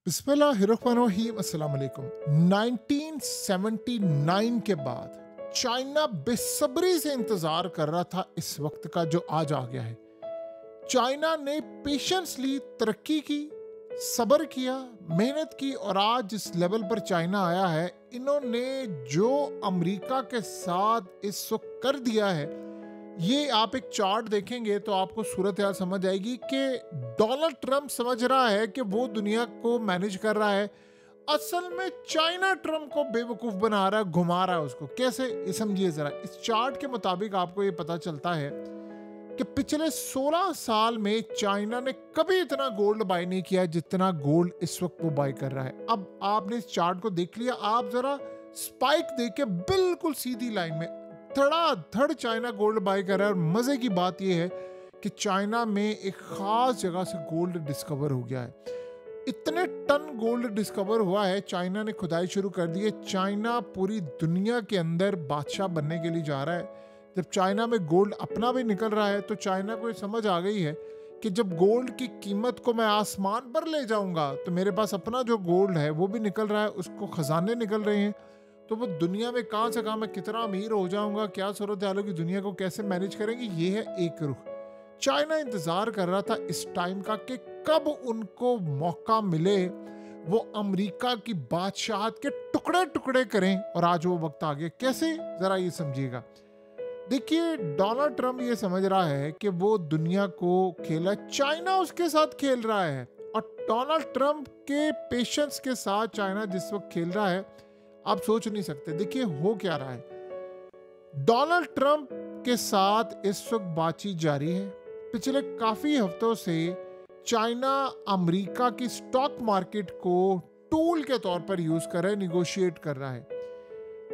बिस्मिल्लाहिर्रहमानिर्रहीम अस्सलाम वालेकुम। 1979 के बाद चाइना बेसब्री से इंतजार कर रहा था इस वक्त का जो आज आ गया है। चाइना ने पेशेंस ली, तरक्की की, सब्र किया, मेहनत की और आज जिस लेवल पर चाइना आया है, इन्होंने जो अमेरिका के साथ इस वक्त कर दिया है, ये आप एक चार्ट देखेंगे तो आपको सूरत हाल समझ आएगी कि डोनाल्ड ट्रंप समझ रहा है कि वो दुनिया को मैनेज कर रहा है। असल में चाइना ट्रंप को बेवकूफ बना रहा है, घुमा रहा है उसको। कैसे, ये समझिए जरा। इस चार्ट के मुताबिक आपको ये पता चलता है कि पिछले 16 साल में चाइना ने कभी इतना गोल्ड बाय नहीं किया जितना गोल्ड इस वक्त वो बाय कर रहा है। अब आपने इस चार्ट को देख लिया, आप जरा स्पाइक देख के बिल्कुल सीधी लाइन में धड़ाधड़ चाइना गोल्ड बाय कर रहा है। और मजे की बात यह है कि चाइना में एक खास जगह से गोल्ड डिस्कवर हो गया है। इतने टन गोल्ड डिस्कवर हुआ है, चाइना ने खुदाई शुरू कर दी है। चाइना पूरी दुनिया के अंदर बादशाह बनने के लिए जा रहा है। जब चाइना में गोल्ड अपना भी निकल रहा है तो चाइना को ये समझ आ गई है कि जब गोल्ड की कीमत को मैं आसमान पर ले जाऊंगा तो मेरे पास अपना जो गोल्ड है वो भी निकल रहा है, उसको खजाने निकल रहे हैं। तो वो दुनिया में कहाँ से कहाँ मैं कितना अमीर हो जाऊंगा, क्या सूरत हाल होगी, दुनिया को कैसे मैनेज करेंगे, ये है एक रुख। चाइना इंतजार कर रहा था इस टाइम का कि कब उनको मौका मिले वो अमेरिका की बादशाहत के टुकड़े टुकड़े करें, और आज वो वक्त आ गया। कैसे, जरा ये समझिएगा। देखिए, डोनाल्ड ट्रंप ये समझ रहा है कि वो दुनिया को खेला, चाइना उसके साथ खेल रहा है। और डोनाल्ड ट्रंप के पेशेंस के साथ चाइना जिस वक्त खेल रहा है, आप सोच नहीं सकते। देखिए हो क्या रहा है। डोनाल्ड ट्रंप के साथ इस वक्त बातचीत जारी है। पिछले काफी हफ्तों से चाइना अमेरिका की स्टॉक मार्केट को टूल के तौर पर यूज कर रहा है, निगोशिएट कर रहा है।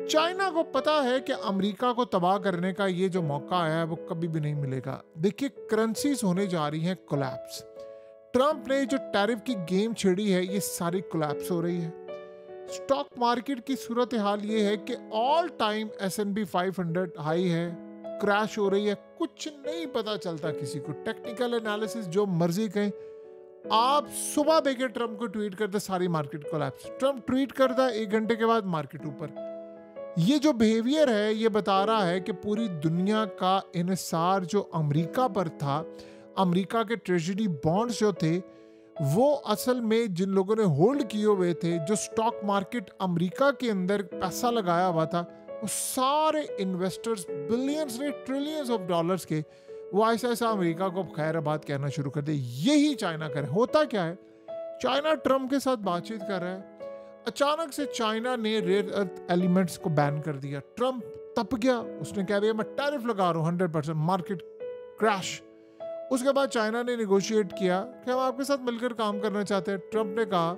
चाइना को पता है कि अमेरिका को तबाह करने का ये जो मौका आया है वो कभी भी नहीं मिलेगा। देखिए, करेंसीज होने जा रही हैं कोलैप्स। ट्रंप ने जो टैरिफ की गेम छेड़ी है, ये सारी कोलैप्स हो रही है। स्टॉक मार्केट की सूरत हाल ये है कि ऑल टाइम S&P 500 हाई है, क्रैश हो रही है, कुछ नहीं पता चलता किसी को। टेक्निकल एनालिसिस जो मर्जी कहें, आप सुबह देखे ट्रंप को ट्वीट करते सारी मार्केट कोलैप्स। ट्रंप ट्वीट करता है, 1 घंटे के बाद मार्केट ऊपर। ये जो बिहेवियर है ये बता रहा है कि पूरी दुनिया का इन्हिसार जो अमेरिका पर था, अमेरिका के ट्रेजरी बॉन्ड्स जो थे, वो असल में जिन लोगों ने होल्ड किए हुए थे, जो स्टॉक मार्केट अमेरिका के अंदर पैसा लगाया हुआ था, वो सारे इन्वेस्टर्स बिलियंस ने ट्रिलियंस ऑफ डॉलर्स के, वो ऐसा ऐसा अमेरिका को खैराबाद कहना शुरू कर दे। यही चाइना करे। होता क्या है, चाइना ट्रंप के साथ बातचीत कर रहा है, अचानक से चाइना ने रेयर अर्थ एलिमेंट्स को बैन कर दिया। ट्रंप तप गया, उसने कह दिया मैं टैरिफ लगा रहा हूँ 100%, मार्केट क्रैश। उसके बाद चाइना ने निगोशिएट किया कि हम आपके साथ मिलकर काम करना चाहते हैं। ट्रंप ने कहा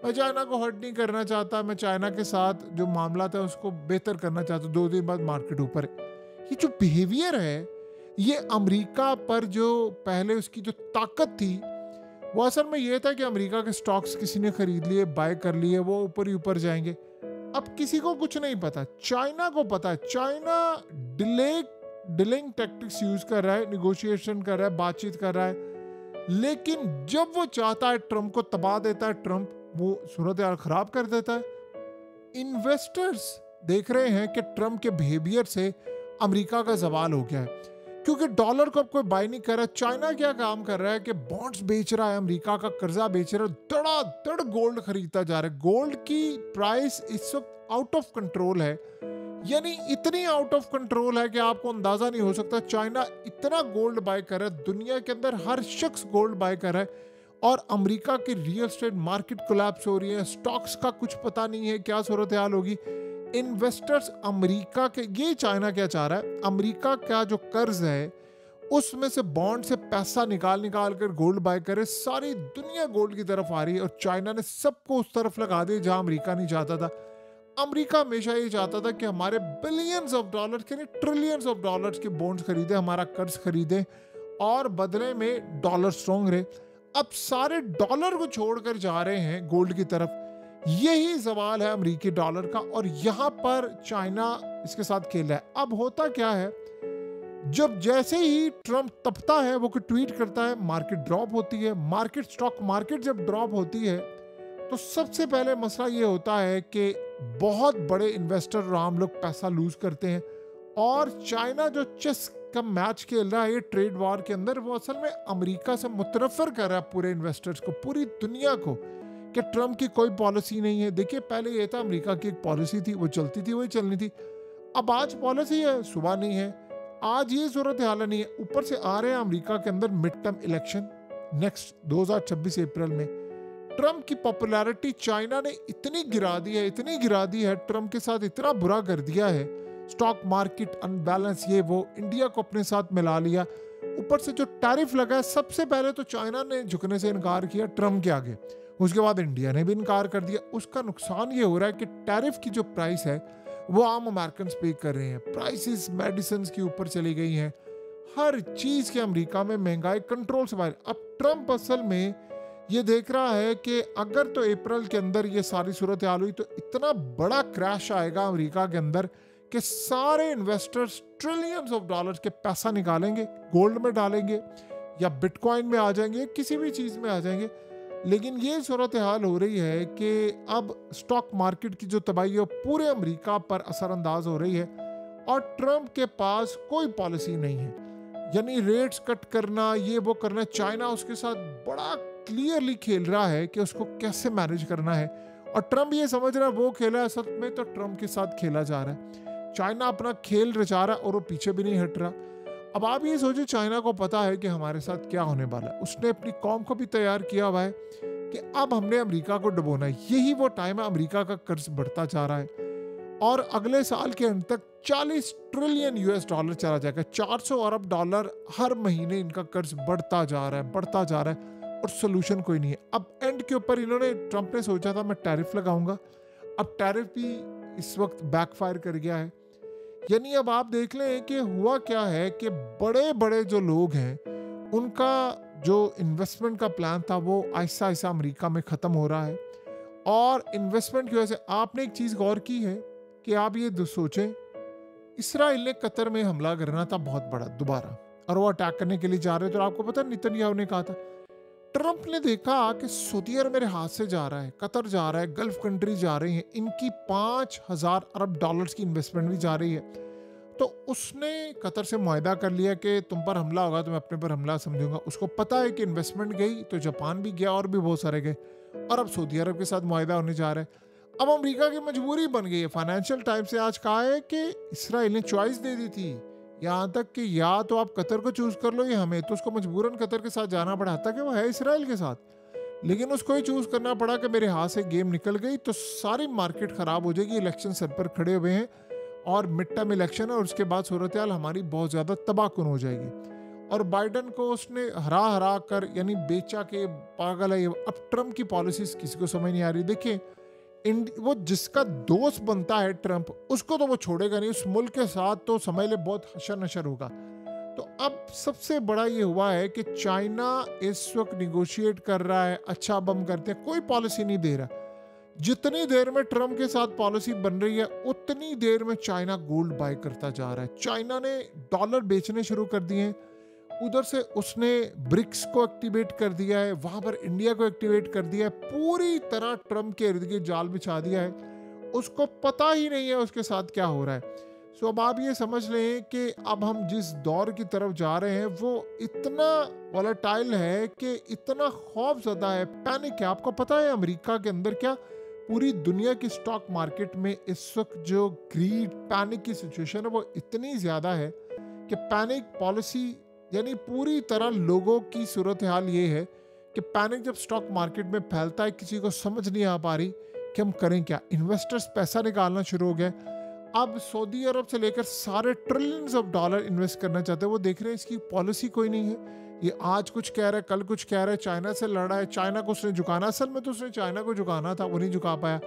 मैं चाइना को हर्ट नहीं करना चाहता, मैं चाइना के साथ जो मामला था उसको बेहतर करना चाहता हूँ। 2 दिन बाद मार्केट ऊपर है। ये जो बिहेवियर है, ये अमेरिका पर जो पहले उसकी जो ताकत थी, वो असल में ये था कि अमेरिका के स्टॉक्स किसी ने खरीद लिए, बाय कर लिए, वो ऊपर ही ऊपर जाएंगे। अब किसी को कुछ नहीं पता, चाइना को पता है। चाइना डिलेइंग टैक्टिक्स यूज कर रहा है, निगोशिएशन कर रहा है, बातचीत कर रहा है। लेकिन जब वो चाहता है ट्रंप को तबाह देता है, ट्रंप वो सूरत हाल खराब कर देता है। इन्वेस्टर्स देख रहे हैं कि ट्रंप के बिहेवियर से अमेरिका का जवाल हो गया है, क्योंकि डॉलर को अब कोई बाय नहीं कर रहा। चाइना क्या काम कर रहा है कि बॉन्ड्स बेच रहा है, अमेरिका का कर्जा बेच रहा है, धड़ाधड़ गोल्ड खरीदता जा रहा है। गोल्ड की प्राइस इस वक्त आउट ऑफ कंट्रोल है, यानी इतनी आउट ऑफ कंट्रोल है कि आपको अंदाजा नहीं हो सकता। चाइना इतना गोल्ड बाय कर रहा है, दुनिया के अंदर हर शख्स गोल्ड बाय कर रहा है, और अमेरिका की रियल एस्टेट मार्केट कोलैप्स हो रही है। स्टॉक्स का कुछ पता नहीं है क्या सूरत हाल होगी। इन्वेस्टर्स अमेरिका के, ये चाइना क्या चाह रहा है, अमेरिका का जो कर्ज है उसमें से बॉन्ड से पैसा निकाल निकाल कर गोल्ड बाय करे। सारी दुनिया गोल्ड की तरफ आ रही है और चाइना ने सबको उस तरफ लगा दिया जहां अमेरिका नहीं चाहता था। अमेरिका हमेशा ये चाहता था कि हमारे बिलियंस ऑफ डॉलर्स के, ट्रिलियंस ऑफ डॉलर्स के बॉन्ड्स खरीदे, हमारा कर्ज खरीदे, और बदले में डॉलर स्ट्रॉन्ग रहे। अब सारे डॉलर को छोड़कर जा रहे हैं गोल्ड की तरफ। यही सवाल है अमेरिकी डॉलर का, और यहां पर चाइना इसके साथ खेल रहा है। अब होता क्या है, जब जैसे ही ट्रंप तपता है, वो ट्वीट करता है, मार्केट ड्रॉप होती है। स्टॉक मार्केट जब ड्रॉप होती है तो सबसे पहले मसला ये होता है कि बहुत बड़े इन्वेस्टर और आम लोग पैसा लूज करते हैं, और चाइना जो चेस का मैच खेल रहा है ये ट्रेड वॉर के अंदर, वो असल में अमेरिका से मुतरफर कर रहा है पूरे इन्वेस्टर्स को, पूरी दुनिया को, कि ट्रम्प की कोई पॉलिसी नहीं है। देखिए, पहले ये था अमेरिका की एक पॉलिसी थी, वो चलती थी, वही चलनी थी। अब आज पॉलिसी है, सुबह नहीं है, आज ये सूरत हाल नहीं है। ऊपर से आ रहे हैं अमेरिका के अंदर मिड टर्म इलेक्शन नेक्स्ट 2026 अप्रैल में। ट्रम्प की पॉपुलैरिटी चाइना ने इतनी गिरा दी है, इतनी गिरा दी है, ट्रम्प के साथ इतना बुरा कर दिया है, स्टॉक मार्केट अनबैलेंस, ये वो, इंडिया को अपने साथ मिला लिया। ऊपर से जो टैरिफ लगा है, सबसे पहले तो चाइना ने झुकने से इनकार किया ट्रम्प के आगे, उसके बाद इंडिया ने भी इनकार कर दिया। उसका नुकसान ये हो रहा है कि टैरिफ की जो प्राइस है वो आम अमेरिकन पे कर रहे हैं। प्राइसेस मेडिसिन के ऊपर चली गई हैं, हर चीज के अमेरिका में महंगाई कंट्रोल से बाहर। अब ट्रम्प असल में ये देख रहा है कि अगर तो अप्रैल के अंदर ये सारी सूरत हाल हुई तो इतना बड़ा क्रैश आएगा अमेरिका के अंदर कि सारे इन्वेस्टर्स ट्रिलियंस ऑफ डॉलर्स के पैसा निकालेंगे, गोल्ड में डालेंगे या बिटकॉइन में आ जाएंगे, किसी भी चीज में आ जाएंगे। लेकिन ये सूरत हाल हो रही है कि अब स्टॉक मार्केट की जो तबाही है पूरे अमेरिका पर असरअंदाज हो रही है, और ट्रम्प के पास कोई पॉलिसी नहीं है, यानी रेट्स कट करना, ये वो करना। चाइना उसके साथ बड़ा क्लियरली खेल रहा है कि उसको कैसे मैनेज करना है, और ट्रम्प ये समझ रहा है वो खेला है, असल में तो ट्रम्प के साथ खेला जा रहा है। चाइना अपना खेल रचा रहा है और वो पीछे भी नहीं हट रहा। अब आप ये सोचिए, चाइना को पता है कि हमारे साथ क्या होने वाला है, उसने अपनी कौम को भी तैयार किया हुआ है कि अब हमने अमेरिका को डुबोना है। यही वो टाइम है, अमेरिका का कर्ज बढ़ता जा रहा है और अगले साल के अंत तक 40 ट्रिलियन यूएस डॉलर चला जाएगा। 400 अरब डॉलर हर महीने इनका कर्ज बढ़ता जा रहा है, बढ़ता जा रहा है, और सोल्यूशन कोई नहीं है। अब एंड के ऊपर इन्होंने, ट्रम्प ने सोचा था मैं टैरिफ लगाऊंगा, अब टैरिफ भी इस वक्त बैकफायर कर गया है। यानी अब आप देख लें कि हुआ क्या है कि बड़े बड़े जो लोग हैं उनका जो इन्वेस्टमेंट का प्लान था वो ऐसा ऐसा अमेरिका में ख़त्म हो रहा है। और इन्वेस्टमेंट की वजह से आपने एक चीज़ गौर की है कि आप ये सोचें, इसराइल ने कतर में हमला करना था बहुत बड़ा दोबारा, और वो अटैक करने के लिए जा रहे थे। और आपको पता है नेतन्याहू ने कहा था, ट्रम्प ने देखा कि सऊदी अरब मेरे हाथ से जा रहा है, कतर जा रहा है, गल्फ कंट्री जा रही हैं, इनकी 5,000 अरब डॉलर्स की इन्वेस्टमेंट भी जा रही है, तो उसने कतर से मुआहदा कर लिया कि तुम पर हमला होगा तो मैं अपने पर हमला समझूंगा। उसको पता है कि इन्वेस्टमेंट गई तो जापान भी गया और भी बहुत सारे गए, और अब सऊदी अरब के साथ मुआहदा होने जा रहा है। अब अमेरिका की मजबूरी बन गई है। फाइनेंशियल टाइम्स से आज कहा है कि इसराइल ने चॉइस दे दी थी, यहाँ तक कि या तो आप कतर को चूज कर लो या हमें, तो उसको मजबूरन कतर के साथ जाना पड़ा था कि वो है इसराइल के साथ, लेकिन उसको ही चूज करना पड़ा कि मेरे हाथ से गेम निकल गई तो सारी मार्केट खराब हो जाएगी। इलेक्शन सर पर खड़े हुए हैं और मिड टर्म इलेक्शन है, और उसके बाद सूरत हाल हमारी बहुत ज़्यादा तबाहकुन हो जाएगी। और बाइडन को उसने हरा हरा कर यानी बेचा के पागल है। अब ट्रम्प की पॉलिसीज किसी को समझ नहीं आ रही। देखिए, वो जिसका दोस्त बनता है ट्रम्प, उसको तो वो छोड़ेगा नहीं, उस मुल्क के साथ तो समझ ले बहुत हशर नशर होगा। तो अब सबसे बड़ा ये हुआ है कि चाइना इस वक्त निगोशिएट कर रहा है, अच्छा बम करते हैं, कोई पॉलिसी नहीं दे रहा। जितनी देर में ट्रम्प के साथ पॉलिसी बन रही है उतनी देर में चाइना गोल्ड बाय करता जा रहा है। चाइना ने डॉलर बेचने शुरू कर दिए हैं, उधर से उसने ब्रिक्स को एक्टिवेट कर दिया है, वहां पर इंडिया को एक्टिवेट कर दिया है, पूरी तरह ट्रम्प के इर्द गिर्द जाल बिछा दिया है। उसको पता ही नहीं है उसके साथ क्या हो रहा है। सो अब आप ये समझ लें कि अब हम जिस दौर की तरफ जा रहे हैं वो इतना वॉलेटाइल है कि इतना खौफजदा है, पैनिक है। आपको पता है अमेरिका के अंदर क्या, पूरी दुनिया की स्टॉक मार्केट में इस वक्त जो ग्रीड पैनिक की सिचुएशन है वो इतनी ज़्यादा है कि पैनिक पॉलिसी यानी पूरी तरह लोगों की सूरत हाल ये है कि पैनिक जब स्टॉक मार्केट में फैलता है किसी को समझ नहीं आ पा रही कि हम करें क्या। इन्वेस्टर्स पैसा निकालना शुरू हो गए। अब सऊदी अरब से लेकर सारे ट्रिलियंस ऑफ डॉलर इन्वेस्ट करना चाहते हैं। वो देख रहे हैं इसकी पॉलिसी कोई नहीं है, ये आज कुछ कह रहा है कल कुछ कह रहा है, चाइना से लड़ा है, चाइना को उसने झुकाना, असल में तो उसने चाइना को झुकाना था, वो नहीं झुका पाया।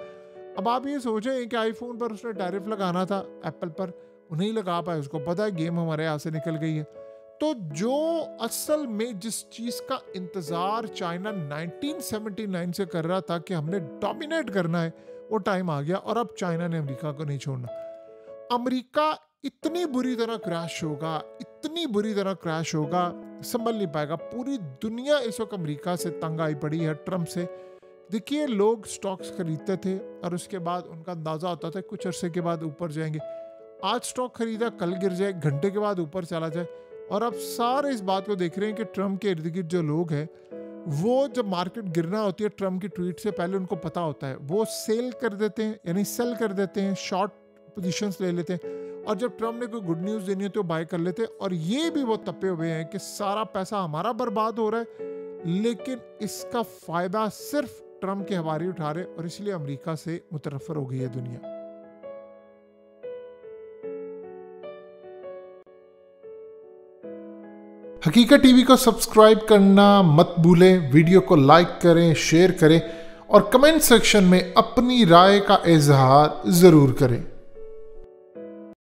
अब आप ये सोचें कि आईफोन पर उसने टैरिफ लगाना था, एप्पल पर वो नहीं लगा पाया, उसको पता है गेम हमारे हाथ से निकल गई है। तो जो असल में जिस चीज़ का इंतज़ार चाइना 1979 से कर रहा था कि हमने डोमिनेट करना है, वो टाइम आ गया और अब चाइना ने अमेरिका को नहीं छोड़ना। अमेरिका इतनी बुरी तरह क्रैश होगा, इतनी बुरी तरह क्रैश होगा, संभल नहीं पाएगा। पूरी दुनिया इस वक्त अमेरिका से तंग आई पड़ी है ट्रम्प से देखिए, लोग स्टॉक्स खरीदते थे और उसके बाद उनका अंदाजा होता था कुछ अरसे के बाद ऊपर जाएंगे। आज स्टॉक खरीदा, कल गिर जाए, घंटे के बाद ऊपर चला जाए। और अब सारे इस बात को देख रहे हैं कि ट्रम्प के इर्द गिर्द जो लोग हैं, वो जब मार्केट गिरना होती है ट्रम्प की ट्वीट से पहले उनको पता होता है, वो सेल कर देते हैं, यानी सेल कर देते हैं, शॉर्ट पोजीशंस ले लेते हैं। और जब ट्रम्प ने कोई गुड न्यूज़ देनी है तो बाय कर लेते हैं। और ये भी वो तपे हुए हैं कि सारा पैसा हमारा बर्बाद हो रहा है, लेकिन इसका फायदा सिर्फ ट्रम्प के हवारी उठा रहे, और इसलिए अमेरिका से मुतरफर हो गई है दुनिया। हकीकत टीवी को सब्सक्राइब करना मत भूलें, वीडियो को लाइक करें, शेयर करें और कमेंट सेक्शन में अपनी राय का इजहार जरूर करें।